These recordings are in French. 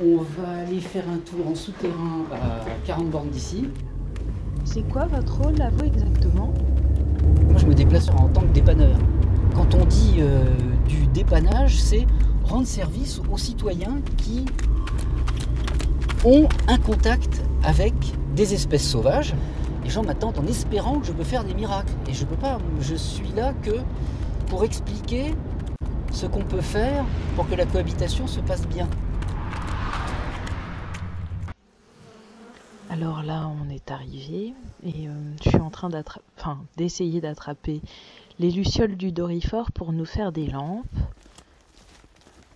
On va aller faire un tour en souterrain à 40 bornes d'ici. C'est quoi votre rôle à vous exactement? Moi, je me déplace en tant que dépanneur. Quand on dit du dépannage, c'est rendre service aux citoyens qui ont un contact avec des espèces sauvages. Les gens m'attendent en espérant que je peux faire des miracles. Et je peux pas. Je suis là que pour expliquer ce qu'on peut faire pour que la cohabitation se passe bien. Alors là, on est arrivé et je suis en train d'essayer d'attraper les lucioles du Doryphore pour nous faire des lampes.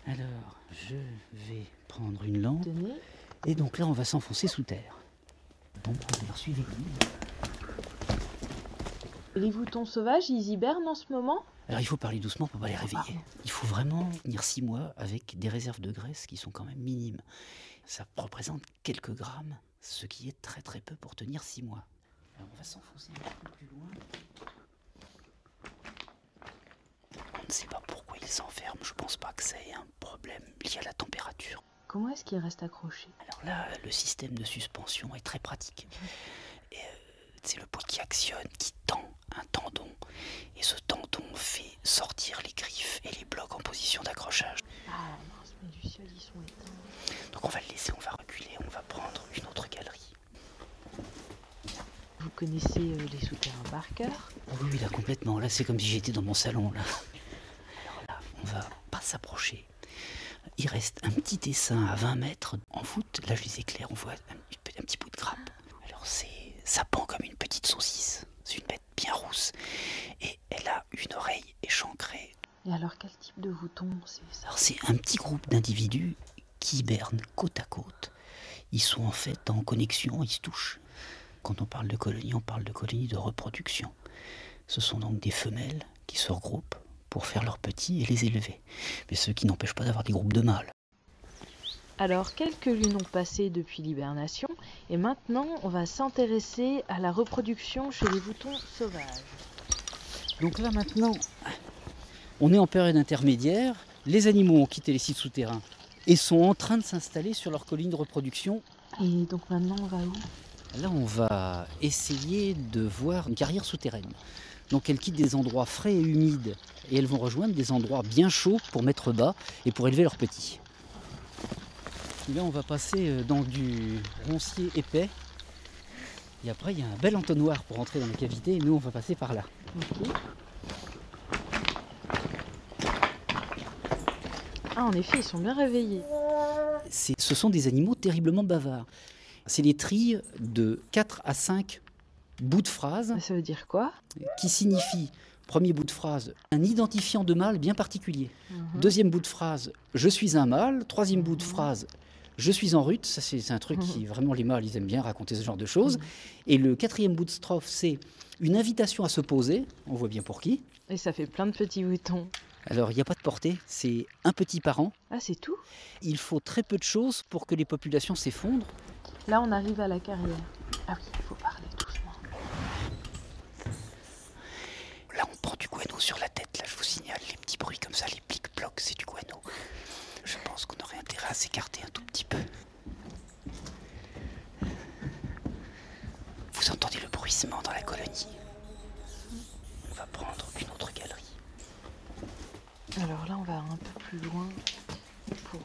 Alors, je vais prendre une lampe. Tenez. Et donc là, on va s'enfoncer sous terre. Bon, suivez-nous. Les boutons sauvages, ils hibernent en ce moment? Alors il faut parler doucement pour ne pas les réveiller. Il faut vraiment tenir 6 mois avec des réserves de graisse qui sont quand même minimes. Ça représente quelques grammes, ce qui est très très peu pour tenir 6 mois. Alors on va s'enfoncer un peu plus loin. On ne sait pas pourquoi ils s'enferment. Je pense pas que c'est un problème lié à la température. Comment est-ce qu'ils restent accrochés? Alors là, le système de suspension est très pratique. Et, c'est le poids qui actionne, qui tend un tendon. Et ce tendon fait sortir les griffes et les blocs en position d'accrochage. Ah mince, mes lucioles, ils sont éteints. Donc on va le laisser, on va reculer, on va prendre une autre galerie. Vous connaissez les souterrains par cœur? Oui, oui, là complètement. Là c'est comme si j'étais dans mon salon. Là. Alors là, on va pas s'approcher. Il reste un petit essaim à 20 mètres en voûte. Là je les éclaire, on voit un petit bout de grappe. Alors ça pend comme une petite saucisse. C'est une bête bien rousse. Et elle a une oreille échancrée. Et alors quel type de bouton c'est ça? Alors c'est un petit groupe d'individus qui hibernent côte à côte. Ils sont en fait en connexion, ils se touchent. Quand on parle de colonies de reproduction. Ce sont donc des femelles qui se regroupent pour faire leurs petits et les élever. Mais ce qui n'empêche pas d'avoir des groupes de mâles. Alors, quelques lunes ont passé depuis l'hibernation, et maintenant, on va s'intéresser à la reproduction chez les boutons sauvages. Donc là maintenant, on est en période intermédiaire. Les animaux ont quitté les sites souterrains et sont en train de s'installer sur leur colline de reproduction. Et donc maintenant, on va où? Là, on va essayer de voir une carrière souterraine. Donc elles quittent des endroits frais et humides et elles vont rejoindre des endroits bien chauds pour mettre bas et pour élever leurs petits. Et là, on va passer dans du roncier épais. Et après, il y a un bel entonnoir pour entrer dans la cavité et nous, on va passer par là. Ok. Ah, en effet, ils sont bien réveillés. Ce sont des animaux terriblement bavards. C'est les trilles de 4 à 5 bouts de phrase. Ça veut dire quoi? Qui signifie, premier bout de phrase, un identifiant de mâle bien particulier. Deuxième bout de phrase, je suis un mâle. Troisième bout de phrase, je suis en rut. Ça, c'est un truc qui, vraiment, les mâles, ils aiment bien raconter ce genre de choses. Et le quatrième bout de strophe, c'est une invitation à se poser. On voit bien pour qui. Et ça fait plein de petits boutons. Alors, il n'y a pas de portée, c'est un petit par an. Ah, c'est tout? Il faut très peu de choses pour que les populations s'effondrent. Là, on arrive à la carrière. Ah oui, il faut parler doucement. Là, on prend du guano sur la tête. Là, je vous signale, les petits bruits comme ça, les plics-plocs, c'est du guano. Je pense qu'on aurait intérêt à s'écarter un tout petit peu. Vous entendez le bruissement dans la colonie. On va prendre une autre galerie. Alors là, on va un peu plus loin pour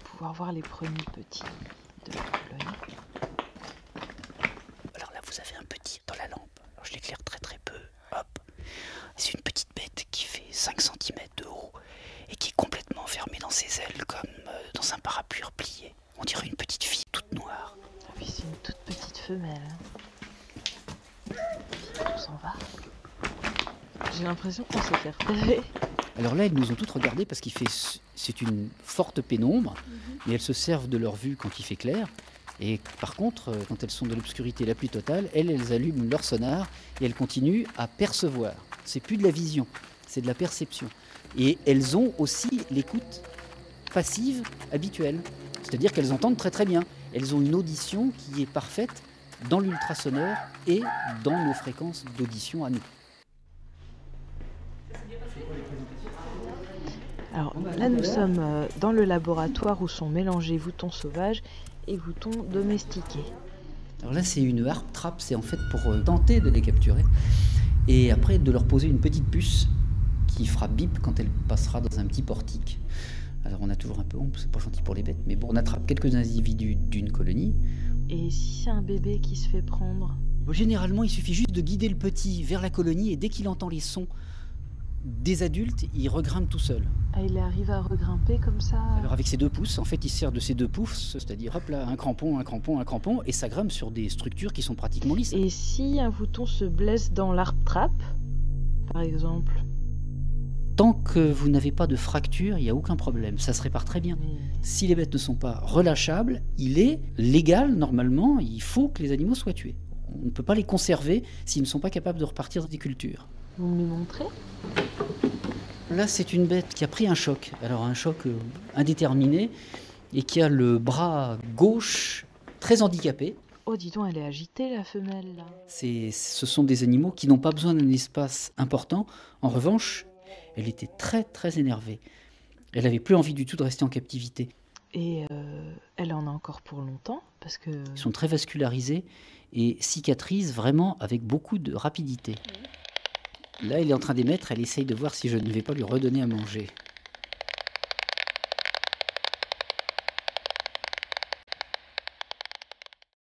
pouvoir voir les premiers petits de la colonie. Alors là, vous avez un petit dans la lampe. Alors, je l'éclaire très très peu. Hop. C'est une petite bête qui fait 5 cm de haut et qui est complètement enfermée dans ses ailes comme dans un parapluie replié. On dirait une petite fille toute noire. Ah oui, c'est une toute petite femelle. On s'en va. J'ai l'impression qu'on s'est fait repérer. Alors là, elles nous ont toutes regardées parce c'est une forte pénombre, mais elles se servent de leur vue quand il fait clair. Et par contre, quand elles sont dans l'obscurité la plus totale, elles allument leur sonar et elles continuent à percevoir. C'est plus de la vision, c'est de la perception. Et elles ont aussi l'écoute passive habituelle. C'est-à-dire qu'elles entendent très très bien. Elles ont une audition qui est parfaite dans l'ultrasonore et dans nos fréquences d'audition à nous. Alors là, nous sommes dans le laboratoire où sont mélangés moutons sauvages et moutons domestiqués. Alors là, c'est une harpe trap, c'est en fait pour tenter de les capturer et après de leur poser une petite puce qui fera bip quand elle passera dans un petit portique. Alors on a toujours un peu honte, c'est pas gentil pour les bêtes, mais bon, on attrape quelques individus d'une colonie. Et si c'est un bébé qui se fait prendre? Bon, généralement, il suffit juste de guider le petit vers la colonie et dès qu'il entend les sons des adultes, il regrimpe tout seul. Ah, il arrive à regrimper comme ça? Alors avec ses 2 pouces, en fait, il se sert de ses 2 pouces, c'est-à-dire hop là, un crampon, un crampon, un crampon, et ça grimpe sur des structures qui sont pratiquement lisses. Et si un mouton se blesse dans l'arbre trappe, par exemple? Tant que vous n'avez pas de fracture, il n'y a aucun problème, ça se répare très bien. Mais Si les bêtes ne sont pas relâchables, il est légal, normalement, il faut que les animaux soient tués. On ne peut pas les conserver s'ils ne sont pas capables de repartir dans des cultures. vous me les montrez? Là, c'est une bête qui a pris un choc, alors un choc indéterminé, et qui a le bras gauche très handicapé. Oh, dis donc, elle est agitée, la femelle, là. Ce sont des animaux qui n'ont pas besoin d'un espace important. En revanche, elle était très très énervée. Elle n'avait plus envie du tout de rester en captivité. Et elle en a encore pour longtemps, parce que... Ils sont très vascularisés et cicatrisent vraiment avec beaucoup de rapidité. Là, elle est en train d'émettre, elle essaye de voir si je ne vais pas lui redonner à manger.